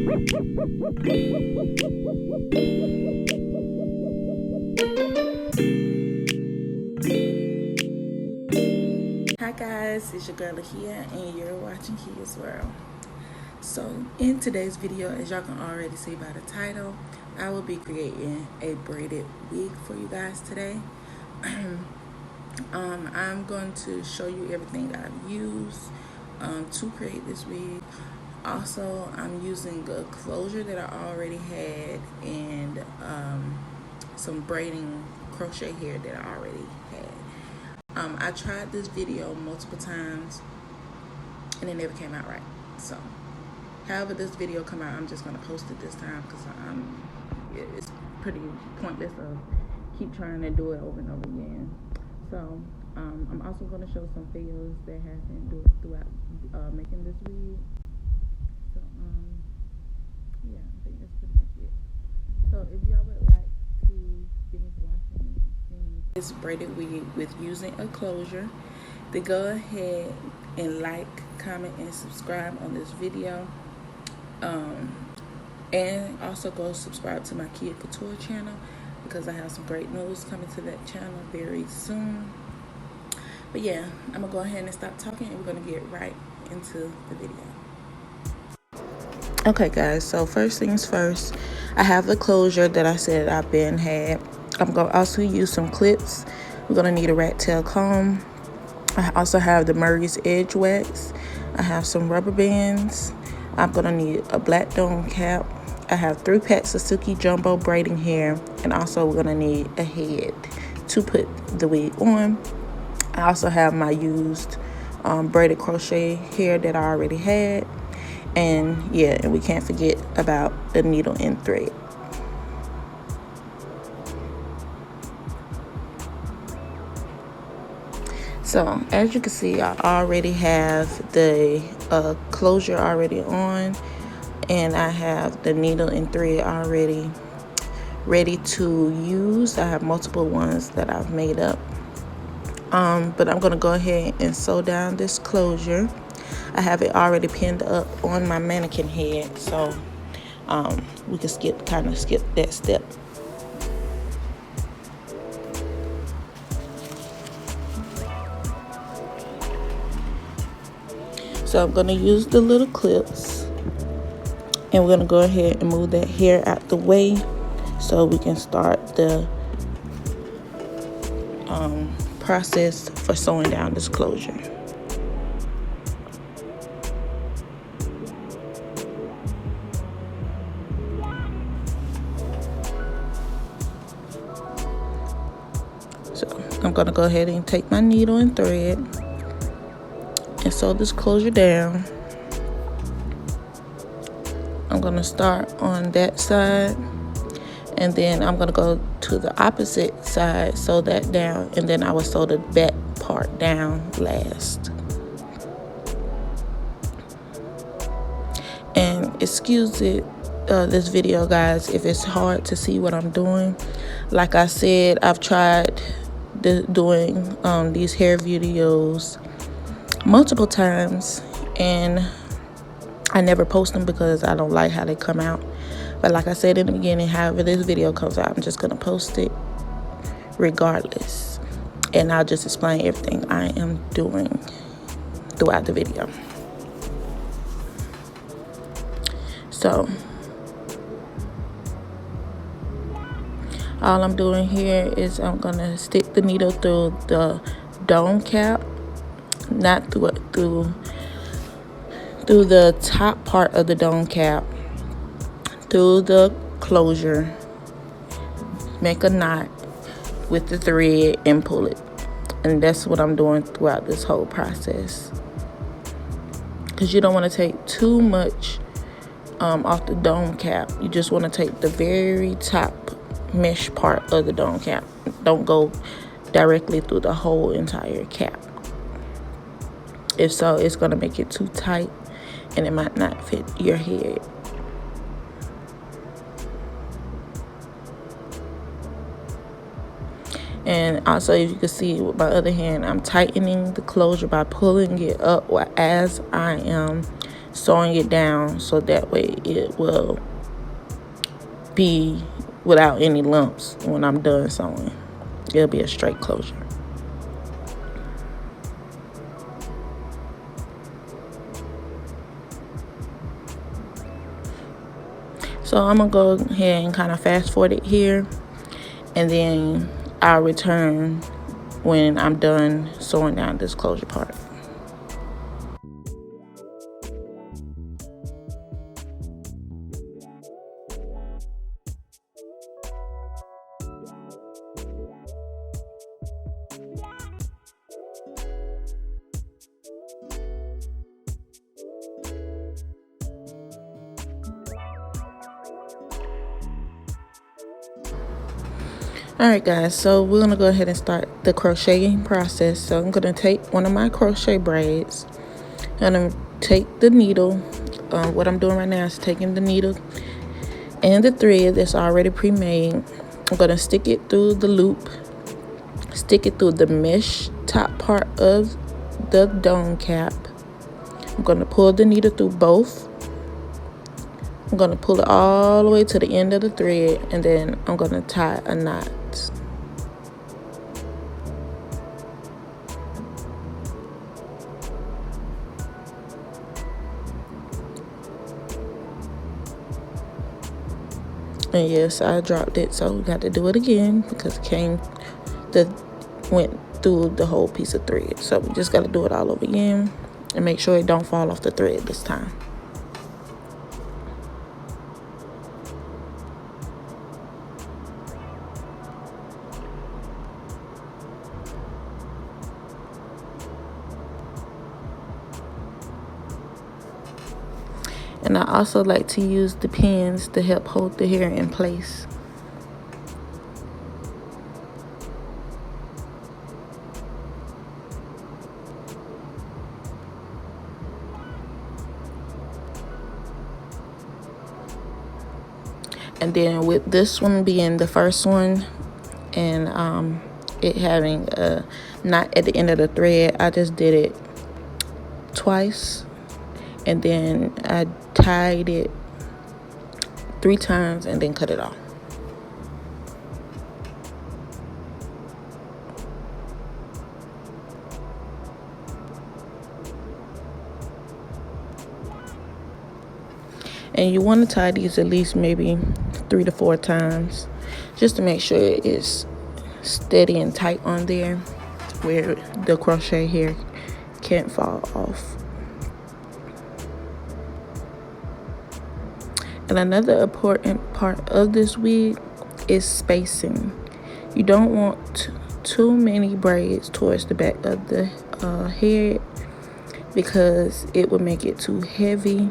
Hi guys, it's your girl Ahia and you're watching Kia's World. So in today's video, as y'all can already see by the title, I will be creating a braided wig for you guys today. I'm going to show you everything that I've used to create this wig. Also, I'm using a closure that I already had and some braiding crochet hair that I already had. I tried this video multiple times and it never came out right. So, however this video come out, I'm just gonna post it this time because it's pretty pointless to keep trying to do it over and over again. So, I'm also gonna show some fails that happened throughout making this wig. So, yeah, I think that's pretty much it. So, if y'all would like to finish watching this braided wig with using a closure, then go ahead and like, comment, and subscribe on this video. And also go subscribe to my Kia Couture channel because I have some great news coming to that channel very soon. But yeah, I'm gonna go ahead and stop talking and we're gonna get right into the video. Okay guys, so first things first, I have the closure that I said I've been had. I'm going to also use some clips. We're going to need a rat tail comb. I also have the Murray's Edge wax. I have some rubber bands. I'm going to need a black dome cap. I have 3 packs of Silky Jumbo braiding hair. And also we're going to need a head to put the wig on. I also have my used braided crochet hair that I already had. And yeah, and we can't forget about the needle and thread. So as you can see, I already have the closure already on, and I have the needle and thread already ready to use. I have multiple ones that I've made up, but I'm gonna go ahead and sew down this closure. I have it already pinned up on my mannequin head, so we can kind of skip that step. So I'm going to use the little clips and we're going to go ahead and move that hair out the way so we can start the process for sewing down this closure. So I'm going to go ahead and take my needle and thread and sew this closure down. I'm going to start on that side and then I'm going to go to the opposite side, sew that down, and then I will sew the back part down last. And excuse this video guys if it's hard to see what I'm doing. Like I said, I've tried doing these hair videos multiple times and I never post them because I don't like how they come out. But like I said in the beginning, however this video comes out, I'm just gonna post it regardless, and I'll just explain everything I am doing throughout the video. So all I'm doing here is I'm gonna stick the needle through the dome cap, not through the top part of the dome cap, through the closure, make a knot with the thread and pull it. And that's what I'm doing throughout this whole process, because you don't want to take too much off the dome cap. You just want to take the very top mesh part of the dome cap. Don't go directly through the whole entire cap. If so, it's going to make it too tight and it might not fit your head. And also, as you can see with my other hand, I'm tightening the closure by pulling it up as I am sewing it down so that way it will be without any lumps when I'm done sewing. It'll be a straight closure. So I'm gonna go ahead and kind of fast forward it here, and then I'll return when I'm done sewing down this closure part. Alright guys, so we're going to go ahead and start the crocheting process. So I'm going to take one of my crochet braids. I'm going to take the needle. What I'm doing right now is taking the needle and the thread that's already pre-made. I'm going to stick it through the loop, stick it through the mesh top part of the dome cap. I'm going to pull the needle through both. I'm going to pull it all the way to the end of the thread, and then I'm going to tie a knot. And yes, I dropped it, so we got to do it again because it went through the whole piece of thread. So we just got to do it all over again and make sure it don't fall off the thread this time. And I also like to use the pins to help hold the hair in place. And then with this one being the first one and it having a knot at the end of the thread, I just did it twice. And then I tied it 3 times and then cut it off. And you want to tie these at least maybe 3 to 4 times just to make sure it's steady and tight on there where the crochet hair can't fall off. And another important part of this wig is spacing. You don't want too many braids towards the back of the head because it will make it too heavy.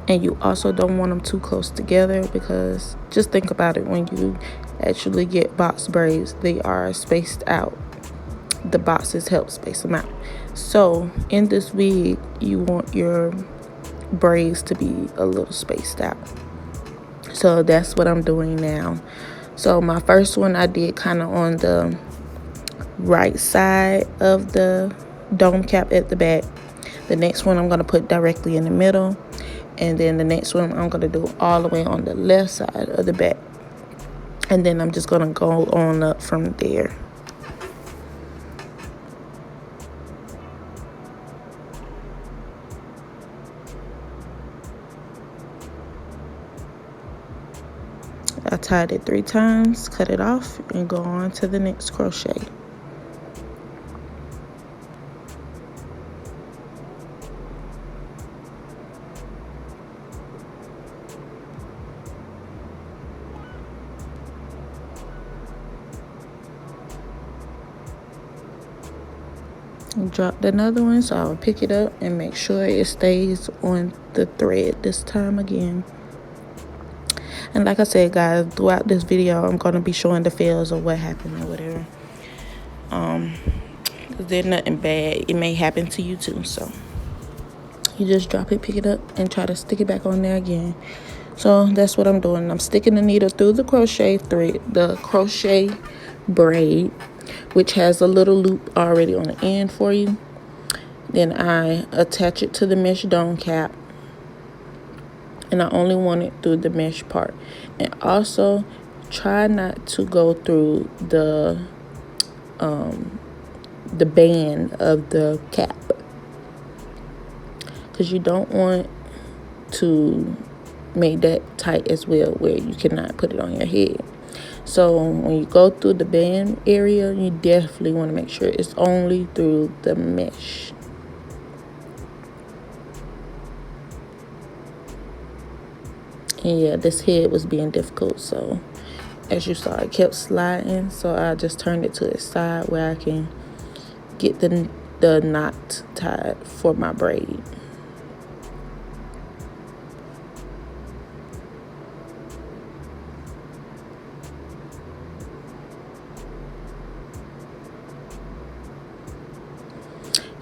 And you also don't want them too close together because just think about it, when you actually get box braids, they are spaced out. The boxes help space them out. So in this wig, you want your braids to be a little spaced out. So that's what I'm doing now. So my first one I did kind of on the right side of the dome cap at the back. The next one I'm going to put directly in the middle, and then the next one I'm going to do all the way on the left side of the back, and then I'm just going to go on up from there. I tied it 3 times, cut it off, and go on to the next crochet. Dropped another one, so I'll pick it up and make sure it stays on the thread this time again. And like I said, guys, throughout this video, I'm going to be showing the fails of what happened or whatever. There's nothing bad. It may happen to you too. So you just drop it, pick it up, and try to stick it back on there again. So that's what I'm doing. I'm sticking the needle through the crochet thread, the crochet braid, which has a little loop already on the end for you. Then I attach it to the mesh dome cap, and I only want it through the mesh part. And also try not to go through the band of the cap, because you don't want to make that tight as well where you cannot put it on your head. So when you go through the band area, you definitely want to make sure it's only through the mesh. And yeah, this head was being difficult, so as you saw, it kept sliding, so I just turned it to its side where I can get the knot tied for my braid.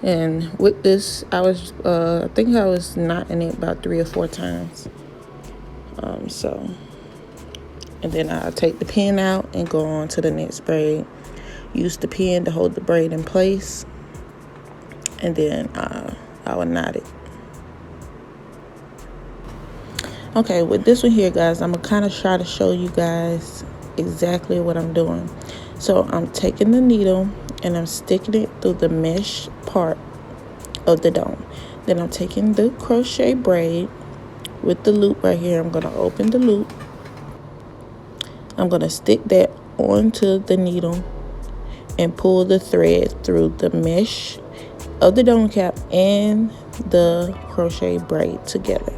And with this, I was I think I was knotting it about 3 or 4 times. And then I'll take the pin out and go on to the next braid. Use the pin to hold the braid in place, and then I will knot it. Okay, with this one here, guys, I'm gonna kind of try to show you guys exactly what I'm doing. So I'm taking the needle and I'm sticking it through the mesh part of the dome. Then I'm taking the crochet braid with the loop right here. I'm gonna open the loop. I'm gonna stick that onto the needle and pull the thread through the mesh of the dome cap and the crochet braid together.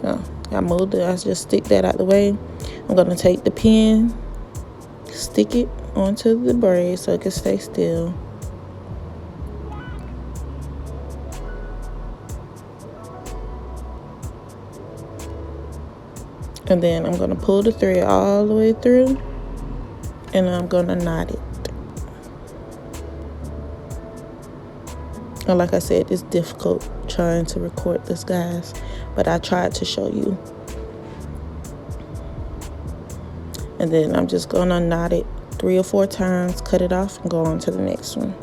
So I moved it. I just stick that out the way. I'm gonna take the pin, stick it onto the braid so it can stay still. And then I'm gonna pull the thread all the way through, and I'm gonna knot it. And like I said, it's difficult trying to record this, guys, but I tried to show you. And then I'm just gonna knot it 3 or 4 times, cut it off, and go on to the next one.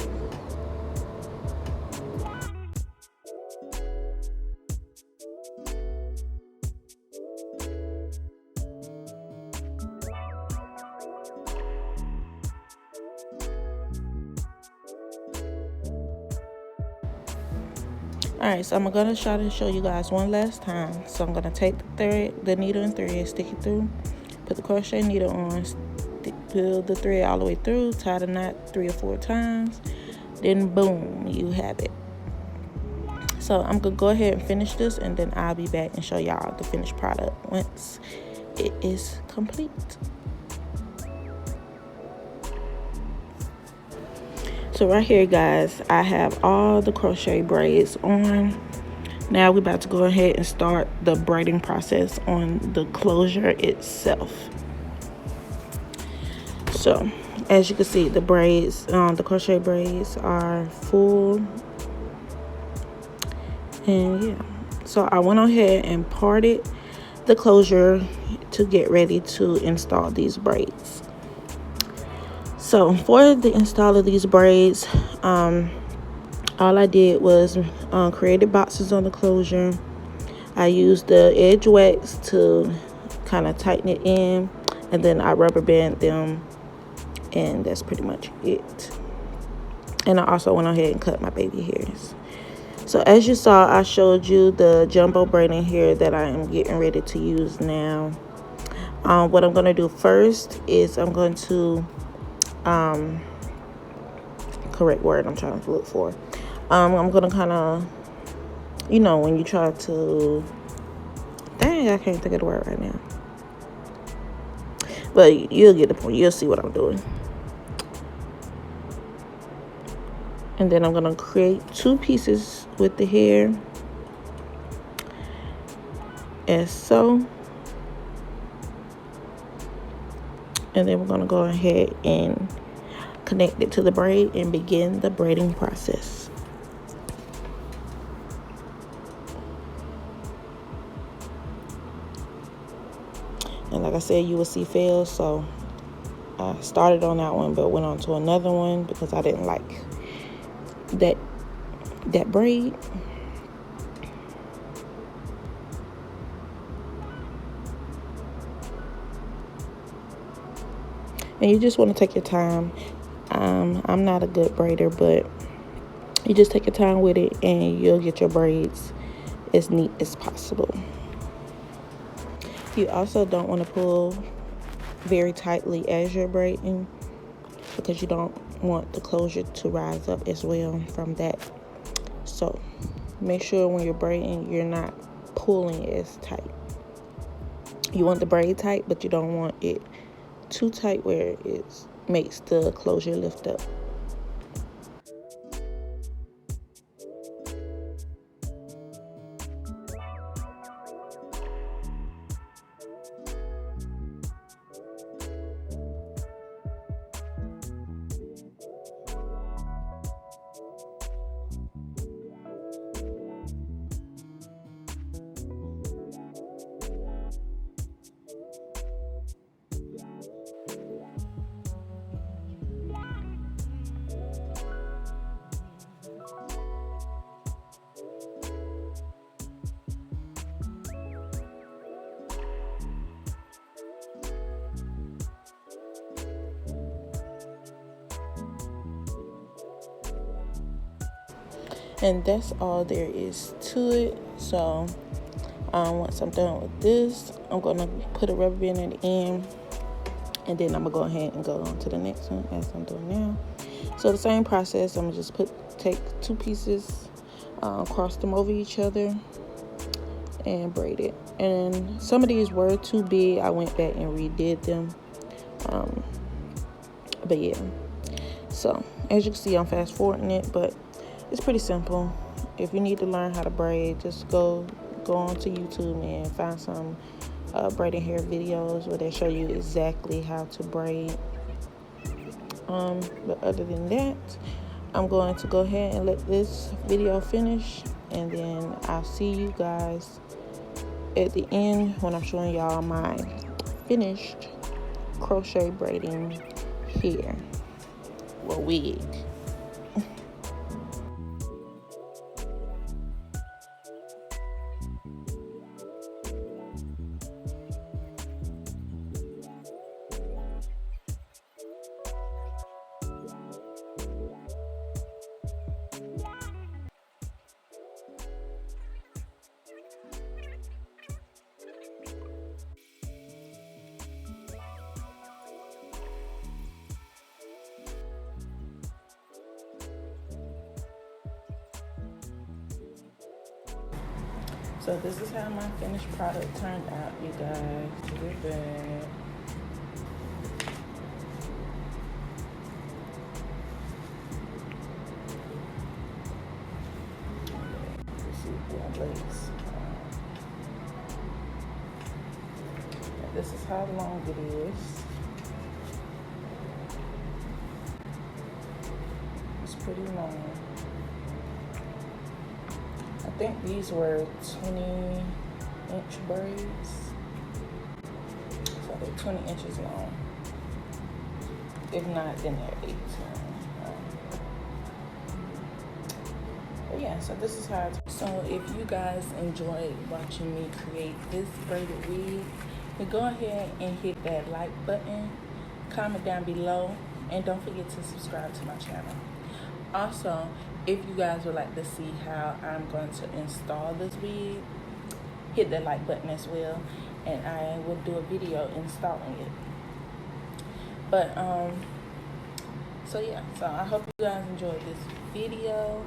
Alright, so I'm gonna try to show you guys one last time. So I'm gonna take the thread, the needle and thread, stick it through, put the crochet needle on, pull the thread all the way through, tie the knot 3 or 4 times, then boom, you have it. So I'm gonna go ahead and finish this, and then I'll be back and show y'all the finished product once it is complete. So right here, guys, I have all the crochet braids on. Now we're about to go ahead and start the braiding process on the closure itself. So as you can see, the braids, the crochet braids are full. And yeah, so I went ahead and parted the closure to get ready to install these braids. So for the install of these braids, all I did was created boxes on the closure. I used the edge wax to kind of tighten it in, and then I rubber band them, and that's pretty much it. And I also went ahead and cut my baby hairs. So as you saw, I showed you the jumbo braiding hair that I am getting ready to use now. What I'm going to do first is I'm going to correct word I'm trying to look for. I'm gonna kind of, you know, when you try to, dang, I can't think of the word right now, but you'll get the point. You'll see what I'm doing. And then I'm gonna create 2 pieces with the hair, as so. And then we're gonna go ahead and connect it to the braid and begin the braiding process. And like I said, you will see fails. So I started on that one, but went on to another one because I didn't like that braid. And you just want to take your time. I'm not a good braider, but you just take your time with it and you'll get your braids as neat as possible. You also don't want to pull very tightly as you're braiding because you don't want the closure to rise up as well from that. So make sure when you're braiding, you're not pulling as tight. You want the braid tight, but you don't want it too tight where it makes the closure lift up. And that's all there is to it. So once I'm done with this, I'm going to put a rubber band at the end. And then I'm going to go ahead and go on to the next one as I'm doing now. So the same process, I'm going to just take two pieces, cross them over each other, and braid it. And some of these were too big. I went back and redid them. But yeah. So as you can see, I'm fast forwarding it, but it's pretty simple. If you need to learn how to braid, just go onto YouTube and find some braiding hair videos where they show you exactly how to braid. But other than that, I'm going to go ahead and let this video finish, and then I'll see you guys at the end when I'm showing y'all my finished crochet braiding hair or wig. So this is how my finished product turned out, you guys. We're good. This is how long it is. It's pretty long. I think these were 20-inch braids. So they're 20 inches long. If not, then they're 18. But yeah, so this is how so if you guys enjoyed watching me create this braided wig, then go ahead and hit that like button, comment down below, and don't forget to subscribe to my channel. Also, if you guys would like to see how I'm going to install this wig, hit that like button as well, and I will do a video installing it. But so yeah, so I hope you guys enjoyed this video.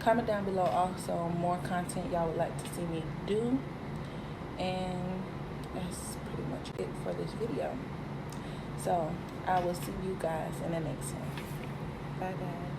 Comment down below also more content y'all would like to see me do, and that's pretty much it for this video. So I will see you guys in the next one. Bye guys.